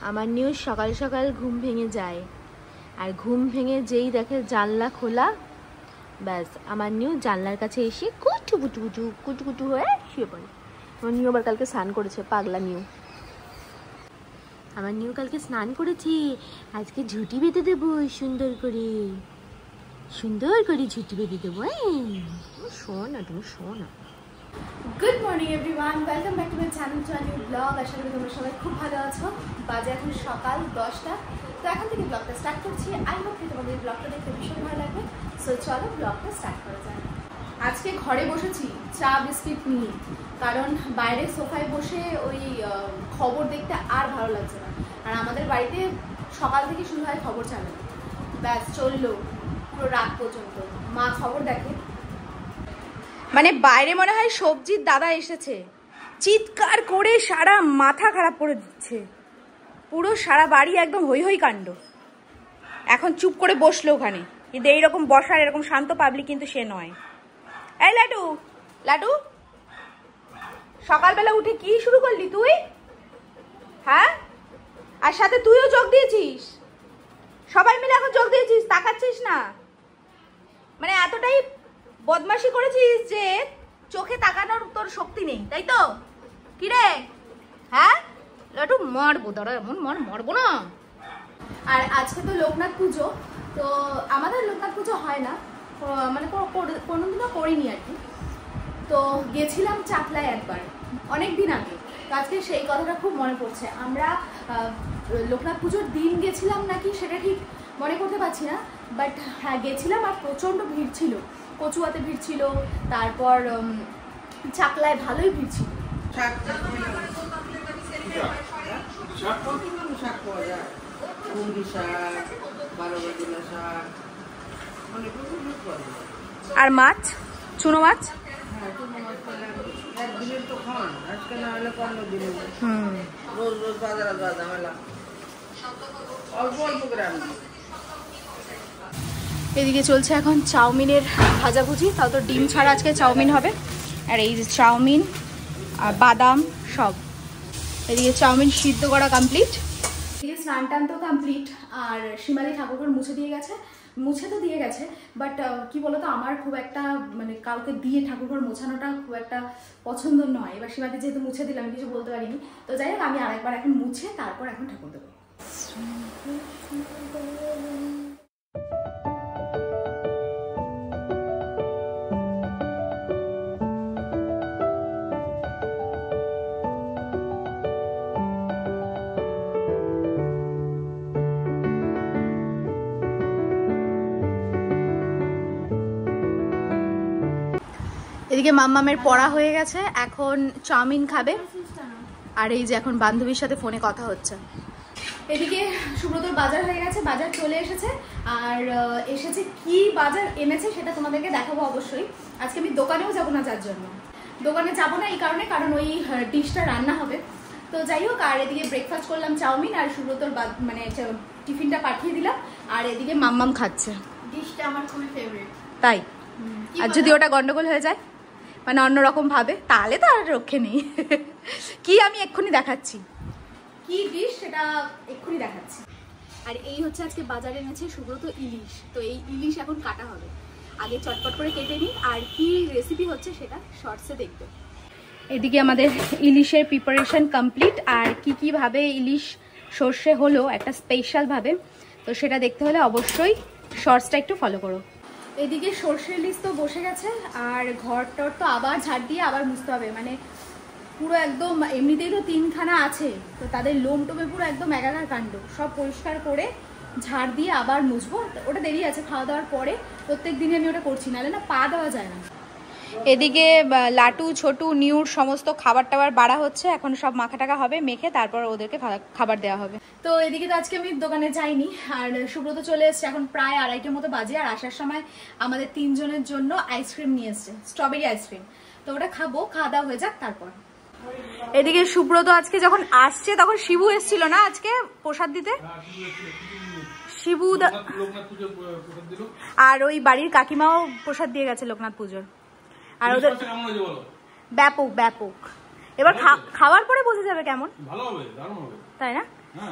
আমার নিউ সকাল সকাল ঘুম ভেঙে যায়, আর ঘুম ভেঙে যেই দেখে জানলা খোলা, ব্যাস আমার নিউ জানলার কাছে এসে কুটু কুটু কুটু কুটু কুটু হয়ে শুয়ে পড়ে। আমার নিউ আবার কালকে স্নান করেছে, পাগলা নিউ। আমার নিউ কালকে স্নান করেছি, আজকে ঝুঁটি বেঁধে দেবো সুন্দর করে, সুন্দর করে ঝুঁটি বেঁধে দেবো। শোন না, তুমি শোন না। Good morning everyone, welcome back to my channel to a new blog. আশা করি তোমরা সবাই খুব ভালো আছো। বাজে এখন সকাল 10টা, তো এখন থেকে ব্লগটা স্টার্ট করছি। আই হোপ তোমাদের ব্লগটা দেখতে ভীষণ ভালো লাগবে। সো চলো ব্লগটা স্টার্ট করা যায়। আজকে ঘরে বসেছি চা বিস্কিট নিয়ে, কারণ বাইরে সোফায় বসে ওই খবর দেখতে আর ভালো লাগছে না। আর আমাদের বাড়িতে সকাল থেকে শুরু হয় খবর চ্যানেল, ব্যাস চললো পুরো রাত পর্যন্ত। মা খবর দেখে, মানে বাইরে মনে হয় সবজির দাদা এসেছে, চিৎকার করে সারা মাথা খারাপ করে দিচ্ছে, পুরো সারা বাড়ি একদম হই হই কাণ্ড। এখন চুপ করে বসলো ওখানে, কিন্তু এইরকম বসার এরকম শান্ত পাবলিক কিন্তু সে নয়। এই লাডু, লাডু সকালবেলা উঠে কি শুরু করলি তুই? হ্যাঁ, আর সাথে তুইও যোগ দিয়েছিস, সবাই মিলে এখন যোগ দিয়েছিস, তাকাচ্ছিস না, মানে এতটাই বদমাশি করেছিস যে চোখে তাকানোর তোর শক্তি নেই, তাই তো? কি রে, হ্যাঁ লাডু মারবো, দাঁড়া এমন মারবো না। আর আজকে তো লোকনাথ পুজো, তো আমাদের লোকনাথ পুজো হয় না, মানে কোনোদিনও করিনি আর কি। তো গেছিলাম চাকলায় একবার অনেক দিন আগে, তো আজকে সেই কথাটা খুব মনে পড়ছে। আমরা লোকনাথ পুজোর দিন গেছিলাম নাকি সেটা ঠিক মনে করতে পারছি না, বাট হ্যাঁ গেছিলাম। আর প্রচণ্ড ভিড় ছিল, কচুয়াতে ভিড় ছিল, তারপর চাকলায় ভালোই ভিড় ছিল। আর মাছ, চুনো মাছ, এদিকে চলছে এখন চাউমিনের ভাজাভুজি, তাও তো ডিম ছাড়া আজকে চাউমিন হবে। আর এই যে চাউমিন আর বাদাম সব, এদিকে চাউমিন সিদ্ধ করা কমপ্লিট, এদিকে স্নান টান তো কমপ্লিট। আর সীমালি ঠাকুরঘর মুছে দিয়ে গেছে, মুছে তো দিয়ে গেছে, বাট কি বলতো আমার খুব একটা মানে কাউকে দিয়ে ঠাকুরঘর মোছানোটা খুব একটা পছন্দ নয়। এবার সীমাদি যেহেতু মুছে দিলাম, আমি কিছু বলতে পারিনি, তো যাই হোক আমি আরেকবার এখন মুছে তারপর এখন ঠাকুর দেবো। এদিকে মাম্মামের পড়া হয়ে গেছে, এখন চাউমিন খাবে। আর এই যে এখন বান্ধবীর সাথে ফোনে কথা হচ্ছে। এদিকে সুব্রতর বাজার হয়ে গেছে, বাজার চলে এসেছে। আর এসেছে কি বাজার এনেছে সেটা তোমাদেরকে দেখাবো অবশ্যই। আজকে আমি দোকানেও যাবো না, যার জন্য দোকানে যাবো না এই কারণে, কারণ ওই ডিশটা রান্না হবে। তো যাই হোক, আর এদিকে ব্রেকফাস্ট করলাম চাউমিন, আর সুব্রতর মানে টিফিনটা পাঠিয়ে দিলাম। আর এদিকে মাম্মাম খাচ্ছে। ডিশটা আমার খুবই ফেভারিট, তাই আর যদি ওটা গন্ডগোল হয়ে যায় মানে অন্যরকম ভাবে, তাহলে তো আর রক্ষে নেই। কি আমি এক্ষুনি দেখাচ্ছি কি ডিশ, সেটা এক্ষুনি দেখাচ্ছি। আর এই হচ্ছে আজকে বাজারে এনেছে সুব্রত ইলিশ, তো এই ইলিশ এখন কাটা হবে। আগে চটপট করে কেটে নিই, আর কি রেসিপি হচ্ছে সেটা শর্টসে দেখবে। এদিকে আমাদের ইলিশের প্রিপারেশন কমপ্লিট, আর কি ভাবে ইলিশ সর্ষে হলো একটা স্পেশাল ভাবে, তো সেটা দেখতে হলে অবশ্যই শর্টসটা একটু ফলো করো। এদিকে সর্ষে ইলিশ তো বসে গেছে, আর ঘর টর তো আবার ঝাড় দিয়ে আবার মুছতে হবে, মানে পুরো একদম এমনিতেই তো 3খানা আছে, তো তাদের লোম টোমে পুরো একদম একাকার কাণ্ড, সব পরিষ্কার করে ঝাড় দিয়ে আবার মুছবো। ওটা দেরি আছে, খাওয়া দাওয়ার পরে প্রত্যেক দিনে আমি ওটা করছি, নাহলে না পা দেওয়া যায় না। এদিকে লাটু ছোটু নিউর সমস্ত খাবার টাবার বাড়া হচ্ছে, এখন সব মাখা টাকা হবে, মেখে তারপর ওদেরকে খাবার দেওয়া হবে। তো এদিকে তো আজকে আমি দোকানে যাইনি, আর সুব্রত চলে এসছে, এখন প্রায় 2:30টার মতো বাজে। আর আসার সময় আমাদের 3 জনের জন্য আইসক্রিম নিয়ে এসছে, স্ট্রবেরি আইসক্রিম, তো ওটা খাবো, খাওয়া দাওয়া হয়ে যাক তারপর। এদিকে সুব্রত আজকে যখন আসছে তখন শিবু এসছিল না আজকে প্রসাদ দিতে, শিবু আর ওই বাড়ির কাকিমাও প্রসাদ দিয়ে গেছে লোকনাথ পুজোর। আর ওদের ব্যাপক ব্যাপক, এবার খাওয়ার পরে বোঝা যাবে কেমন। ভালো হবে, দারুণ হবে। তাই না?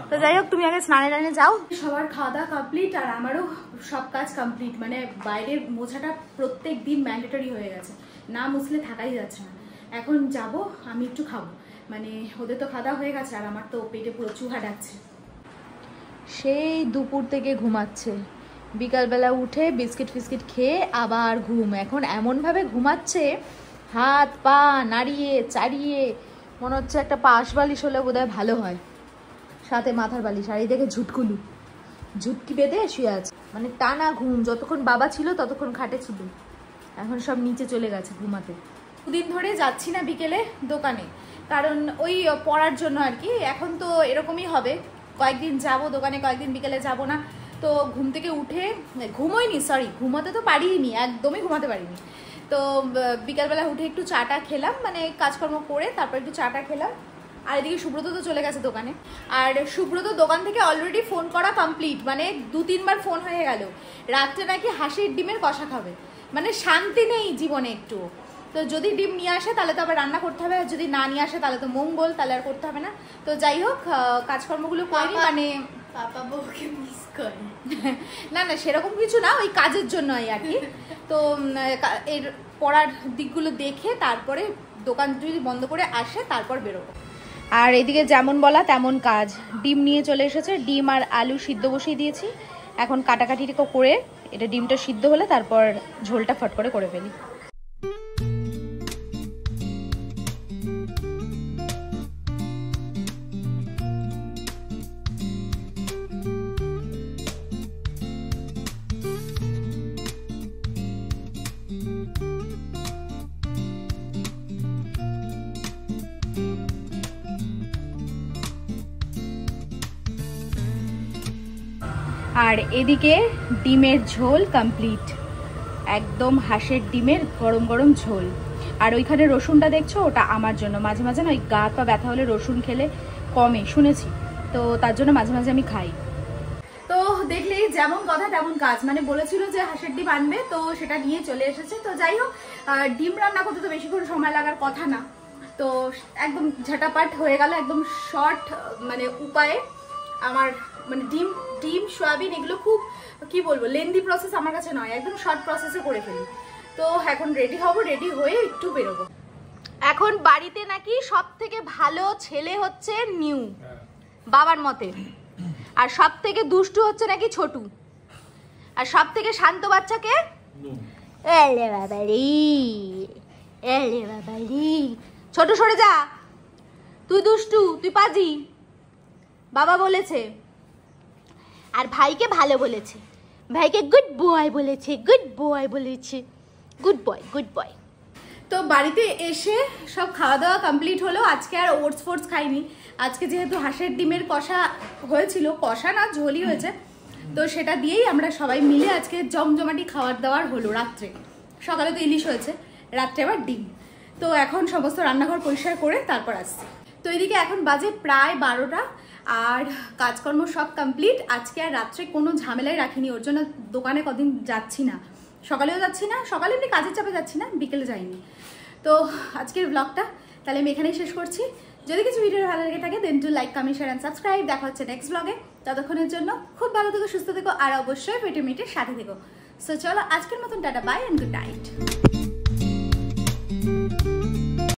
তো যাই হোক, তুমি আগে স্নানে টানে যাও। সবার খাওয়া দাওয়া কমপ্লিট আর আমারও সব কাজ কমপ্লিট। মানে বাইরের মোছাটা প্রত্যেক দিন ম্যান্ডেটরি হয়ে গেছে, না মুছলে থাকাই যাচ্ছে না। এখন যাব, আমি একটু খাবো, মানে ওদের তো খাওয়া দাওয়া হয়ে গেছে আর আমার তো পেটে পুরো চুহা ডাকছে। সেই দুপুর থেকে ঘুমাচ্ছে, বিকালবেলা উঠে বিস্কিট ফিস্কিট খেয়ে আবার ঘুম। এখন এমনভাবে ঘুমাচ্ছে, হাত পা নাড়িয়ে চাড়িয়ে মনে হচ্ছে একটা পাশ বালিশ হলে বোধহয় ভালো হয়, সাথে মাথার বালিশ। আর এই দেখে ঝুটকি বেঁধে শুয়ে আছে, মানে টানা ঘুম। যতক্ষণ বাবা ছিল ততক্ষণ খাটে ছিল, এখন সব নিচে চলে গেছে ঘুমাতে। দুদিন ধরে যাচ্ছি না বিকেলে দোকানে, কারণ ওই পড়ার জন্য আর কি। এখন তো এরকমই হবে, কয়েকদিন যাব দোকানে, কয়েকদিন বিকেলে যাব না। তো ঘুম থেকে উঠে ঘুমোতে তো পারিনি, একদমই ঘুমাতে পারিনি। তো বিকালবেলা উঠে একটু চাটা খেলাম, মানে কাজকর্ম করে তারপর একটু চাটা খেলাম। আর এদিকে সুব্রত তো চলে গেছে দোকানে। আর সুব্রত দোকান থেকে অলরেডি ফোন করা কমপ্লিট, মানে 2-3 বার ফোন হয়ে গেল। রাত্রে নাকি হাঁসের ডিমের কষা খাবে, মানে শান্তি নেই জীবনে একটু। তো যদি ডিম নিয়ে আসে তাহলে তো আবার রান্না করতে হবে, আর যদি না নিয়ে আসে তাহলে তো মঙ্গল, তাহলে আর করতে হবে না। তো যাই হোক, কাজকর্মগুলো করি, মানে পাপা বউকে মিস করে না না সেরকম কিছু না, ওই কাজের জন্য আর কি। তো এর পড়ার দিকগুলো দেখে তারপরে দোকান যদি বন্ধ করে আসে তারপর বেরোবো। আর এদিকে যেমন বলা তেমন কাজ, ডিম নিয়ে চলে এসেছে, ডিম আর আলু সিদ্ধ বসিয়ে দিয়েছি। এখন কাটাকাটি করে এটা ডিমটা সিদ্ধ হলে তারপর ঝোলটা ফট করে ফেলি। আর এদিকে ডিমের ঝোল কমপ্লিট, একদম হাঁসের ডিমের গরম গরম ঝোল। আর ওইখানে রসুনটা দেখছো, ওটা আমার জন্য। মাঝে মাঝে না ওই গা পা ব্যথা হলে রসুন খেলে কমে শুনেছি, তো তার জন্য মাঝে মাঝে আমি খাই। তো দেখলেই যেমন কথা তেমন কাজ, মানে বলেছিল যে হাঁসের ডিম আনবে, তো সেটা নিয়ে চলে এসেছে। তো যাই হোক, ডিম রান্না করতে তো বেশিক্ষণ সময় লাগার কথা না, তো একদম ঝাটাপাট হয়ে গেল, একদম শর্ট মানে উপায়ে। আমার মানে ডিম সয়াবিন এগুলো খুব কি বলবো লেন্দি প্রসেস আমার কাছে নয়, একদম শর্ট প্রসেসে করে ফেলি। তো এখন রেডি হব, রেডি হয়ে একটু বেরোবো। এখন বাড়িতে নাকি সব থেকে ভালো ছেলে হচ্ছে নিউ বাবার মতে, আর সব থেকে দুষ্টু হচ্ছে নাকি ছোটু, আর সব থেকে শান্ত বাচ্চাকে এলে বাবারি ছোট সরে যা, তুই দুষ্টু, তুই পাজি, বাবা বলেছে। আর ভাইকে ভালো বলেছে, ভাইকে গুড বয় বলেছে, গুড বয় বলেছে, গুড বয়। তো বাড়িতে এসে সব খাওয়া দাওয়া কমপ্লিট হলো। আজকে আর ওটস ফোটস খাইনি, আজকে যেহেতু হাঁসের ডিমের কষা হয়েছিল, কষা না ঝোলই হয়েছে, তো সেটা দিয়েই আমরা সবাই মিলে আজকে জমজমাটি খাওয়ার দাওয়ার হলো। রাত্রে, সকালে তো ইলিশ হয়েছে, রাত্রে আবার ডিম। তো এখন সমস্ত রান্নাঘর পরিষ্কার করে তারপর আসছি। তো এদিকে এখন বাজে প্রায় 12টা, আর কাজকর্ম সব কমপ্লিট। আজকে আর রাত্রে কোনো ঝামেলাই রাখিনি, ওর জন্য দোকানে কদিন যাচ্ছি না, সকালেও যাচ্ছি না, সকালে এমনি কাজের চাপে যাচ্ছি না, বিকেলে যাইনি। তো আজকের ব্লগটা তাহলে আমি এখানেই শেষ করছি। যদি কিছু ভিডিও ভালো লেগে থাকে then do like, comment, share and subscribe. দেখা হচ্ছে নেক্সট ব্লগে, ততক্ষণের জন্য খুব ভালো থেকো, সুস্থ থেকো, আর অবশ্যই পেটে মিটের সাথে থেকো। সো চলো আজকের মতন tata, bye and good night.